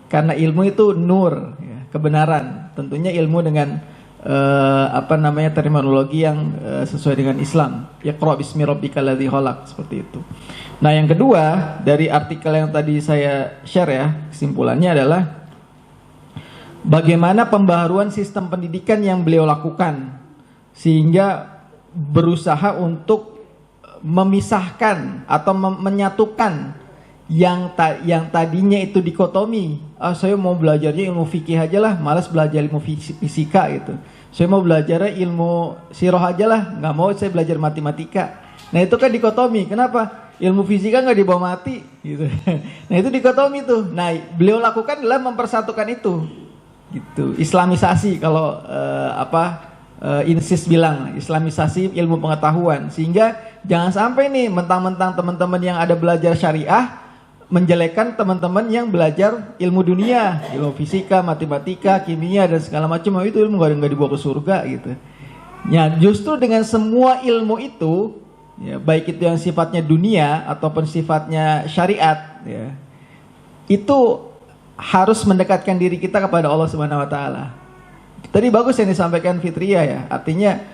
Karena ilmu itu nur, ya, kebenaran. Tentunya ilmu dengan terminologi yang sesuai dengan Islam. Iqra bismi rabbikal ladzi khalaq, seperti itu. Nah, yang kedua dari artikel yang tadi saya share ya, kesimpulannya adalah bagaimana pembaharuan sistem pendidikan yang beliau lakukan sehingga berusaha untuk memisahkan atau menyatukan yang tadinya itu dikotomi. Saya mau belajarnya ilmu fikih aja lah, malas belajar ilmu fisika gitu. Saya mau belajar ilmu sirah aja lah, nggak mau saya belajar matematika. Nah itu kan dikotomi. Kenapa? Ilmu fisika nggak dibawa mati gitu. Nah itu dikotomi tuh. Nah beliau lakukan adalah mempersatukan itu gitu. Islamisasi kalau Insis bilang, islamisasi ilmu pengetahuan. Sehingga jangan sampai nih mentang-mentang teman-teman yang ada belajar syariah menjelekkan teman-teman yang belajar ilmu dunia, ilmu fisika, matematika, kimia dan segala macam. Itu ilmu nggak dibawa ke surga gitu. Ya justru dengan semua ilmu itu, ya, baik itu yang sifatnya dunia ataupun sifatnya syariat, ya, itu harus mendekatkan diri kita kepada Allah Subhanahu Wa Taala. Tadi bagus yang disampaikan Fitria ya, artinya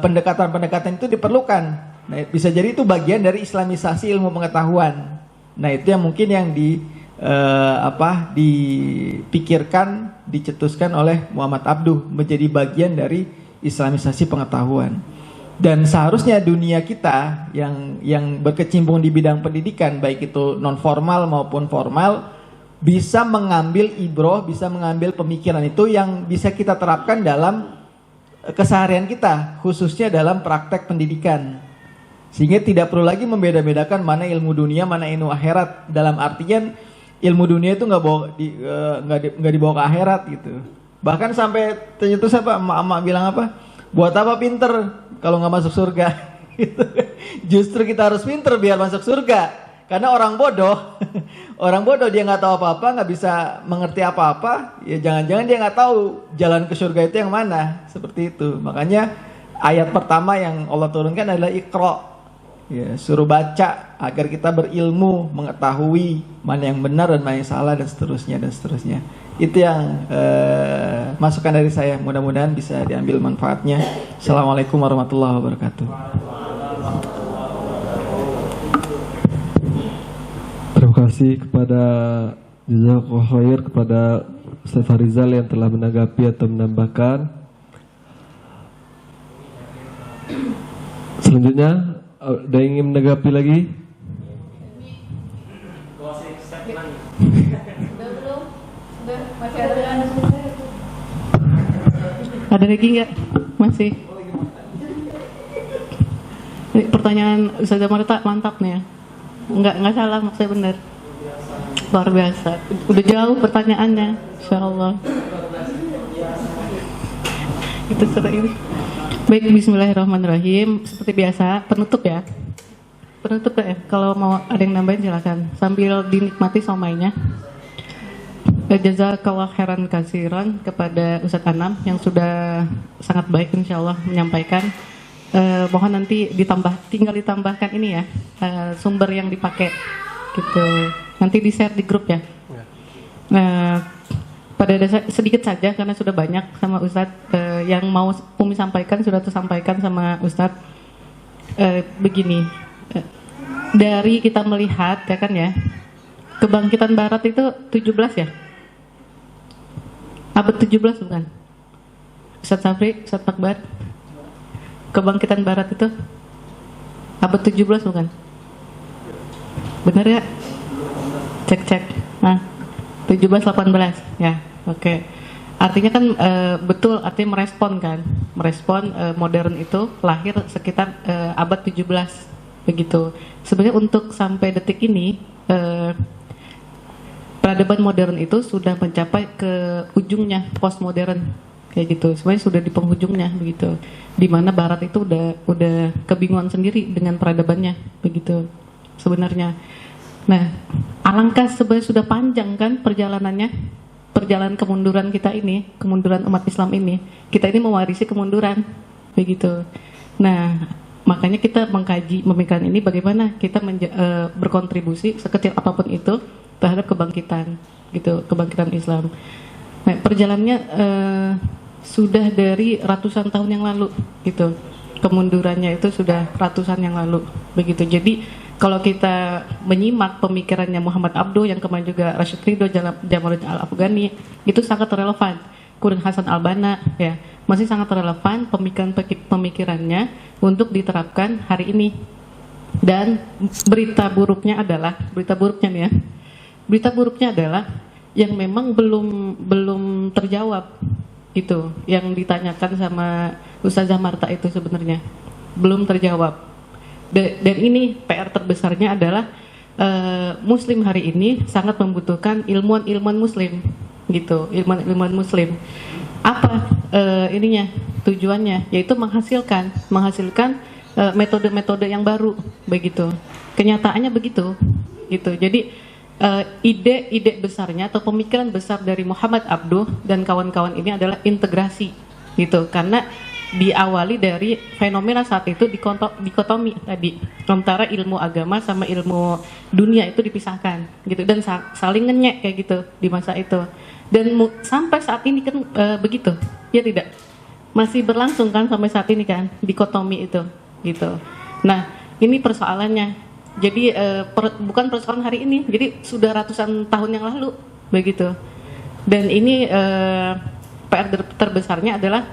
pendekatan-pendekatan itu diperlukan. Nah, bisa jadi itu bagian dari islamisasi ilmu pengetahuan. Nah itu yang mungkin yang dipikirkan, dicetuskan oleh Muhammad Abduh menjadi bagian dari islamisasi pengetahuan. Dan seharusnya dunia kita yang berkecimpung di bidang pendidikan, baik itu non formal maupun formal, bisa mengambil ibroh, bisa mengambil pemikiran itu yang bisa kita terapkan dalam keseharian kita, khususnya dalam praktek pendidikan. Sehingga tidak perlu lagi membeda-bedakan mana ilmu dunia, mana ilmu akhirat. Dalam artian ilmu dunia itu nggak dibawa ke akhirat gitu. Bahkan sampai ternyata siapa emak bilang apa? Buat apa pinter kalau nggak masuk surga? Justru kita harus pinter biar masuk surga. Karena orang bodoh, orang bodoh dia nggak tahu apa-apa, nggak bisa mengerti apa-apa. Ya jangan-jangan dia nggak tahu jalan ke surga itu yang mana. Seperti itu. Makanya ayat pertama yang Allah turunkan adalah Iqra. Ya, suruh baca agar kita berilmu, mengetahui mana yang benar dan mana yang salah dan seterusnya dan seterusnya. Itu yang masukan dari saya. Mudah-mudahan bisa diambil manfaatnya. Assalamualaikum warahmatullahi wabarakatuh. Terima kasih kepada jazakallahu khair kepada Ustaz Farizal yang telah menanggapi atau menambahkan. Selanjutnya ada yang ingin menanggapi lagi? Ada lagi nggak? Masih. Ini pertanyaan Ustazah Marta mantap nih ya. Nggak salah, maksudnya benar. Luar biasa. Udah jauh pertanyaannya, insyaallah. Itu seru ini. Baik, bismillahirrahmanirrahim. Seperti biasa, penutup ya. Penutup ya. Kalau mau ada yang nambahin silakan. Sambil dinikmati somainya. Jazakallah khairan kasiran kepada Ustadz Anam yang sudah sangat baik insyaallah menyampaikan. Mohon nanti tinggal ditambahkan ini ya, sumber yang dipakai gitu. Nanti di-share di grup ya. Pada dasar sedikit saja karena sudah banyak sama Ustadz yang mau Umi sampaikan sudah tersampaikan sama Ustadz. Begini, dari kita melihat ya kan ya, kebangkitan Barat itu 17 ya, abad 17 bukan? Ustadz Safri, Ustadz Akbar, kebangkitan Barat itu abad 17 bukan? Benar ya? Cek. Nah, 17-18 ya, oke. Artinya kan betul, artinya merespon modern itu lahir sekitar abad 17 begitu. Sebenarnya untuk sampai detik ini peradaban modern itu sudah mencapai ke ujungnya postmodern kayak gitu. Sebenarnya sudah di penghujungnya begitu. Di mana Barat itu udah kebingungan sendiri dengan peradabannya begitu sebenarnya. Nah, alangkah sebenarnya sudah panjang kan perjalanannya, perjalanan kemunduran kita ini, kemunduran umat Islam ini. Kita ini mewarisi kemunduran, begitu. Nah, makanya kita mengkaji pemikiran ini bagaimana kita berkontribusi sekecil apapun itu terhadap kebangkitan, gitu, kebangkitan Islam. Nah, perjalanannya sudah dari ratusan tahun yang lalu, gitu. Kemundurannya itu sudah ratusan yang lalu, begitu. Jadi kalau kita menyimak pemikirannya Muhammad Abduh yang kemarin juga Rashid Ridho Jamaluddin Al-Afghani itu sangat relevan. Kemudian Hasan Al-Banna ya masih sangat relevan pemikirannya untuk diterapkan hari ini. Dan berita buruknya nih ya. Berita buruknya adalah yang memang belum terjawab gitu. Yang ditanyakan sama Ustazah Marta itu sebenarnya belum terjawab. Dan ini PR terbesarnya adalah Muslim hari ini sangat membutuhkan ilmuwan Muslim, gitu, ilmuwan Muslim. Apa ininya tujuannya? Yaitu menghasilkan metode-metode yang baru, begitu. Kenyataannya begitu, gitu. Jadi ide besarnya atau pemikiran besar dari Muhammad Abduh dan kawan-kawan ini adalah integrasi, gitu. Karena diawali dari fenomena saat itu dikotomi tadi antara ilmu agama sama ilmu dunia itu dipisahkan gitu dan saling ngenyek kayak gitu di masa itu dan sampai saat ini kan begitu ya tidak masih berlangsung kan sampai saat ini kan dikotomi itu gitu. Nah ini persoalannya jadi bukan persoalan hari ini jadi sudah ratusan tahun yang lalu begitu dan ini PR terbesarnya adalah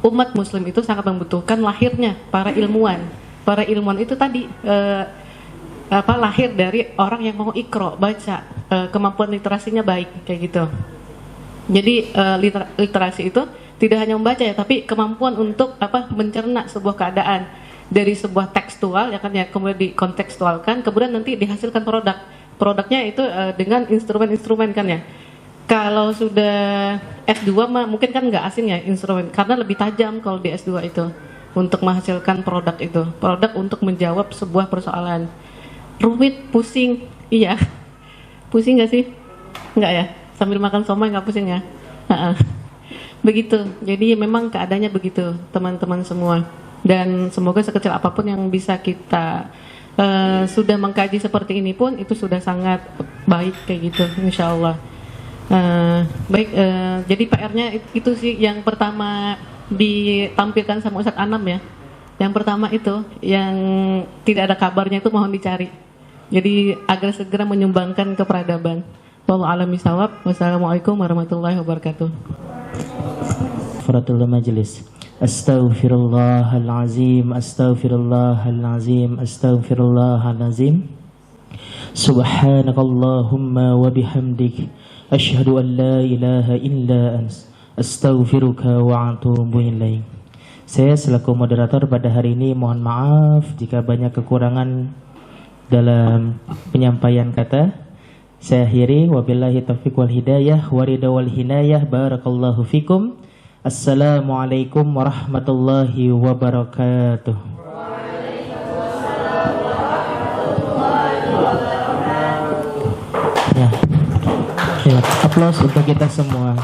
umat Muslim itu sangat membutuhkan lahirnya para ilmuwan. Para ilmuwan itu tadi lahir dari orang yang mau ikro, baca, kemampuan literasinya baik kayak gitu. Jadi literasi itu tidak hanya membaca ya, tapi kemampuan untuk mencerna sebuah keadaan dari sebuah tekstual ya kan ya, kemudian dikontekstualkan, kemudian nanti dihasilkan produk. Produknya itu dengan instrumen-instrumen kan ya. Kalau sudah S2 mah mungkin kan nggak asing ya instrumen karena lebih tajam kalau di S2 itu untuk menghasilkan produk itu produk untuk menjawab sebuah persoalan rumit, pusing. Iya. Pusing nggak sih? Nggak ya? Sambil makan somai nggak pusing ya? Begitu. Jadi memang keadaannya begitu, teman-teman semua. Dan semoga sekecil apapun yang bisa kita sudah mengkaji seperti ini pun itu sudah sangat baik kayak gitu, insya Allah. Baik, jadi PR-nya itu sih yang pertama ditampilkan sama Ustadz Anam ya. Yang pertama itu yang tidak ada kabarnya itu mohon dicari. Jadi agar segera menyumbangkan ke peradaban. Wallahu a'lam bishawab. Wassalamualaikum warahmatullahi wabarakatuh. Faratul Majlis. Astaghfirullahalazim, astaghfirullahalazim, astaghfirullahalazim. Subhanakallahumma wa bihamdik, asyhadu an la ilaha illa ants, astaghfiruka wa atubu ilaik. Saya selaku moderator pada hari ini mohon maaf jika banyak kekurangan dalam penyampaian kata. Saya akhiri, wabillahi taufiq wal hidayah, warida wal hinayah, barakallahu fikum. Assalamualaikum warahmatullahi wabarakatuh. Ya, aplaus untuk kita semua.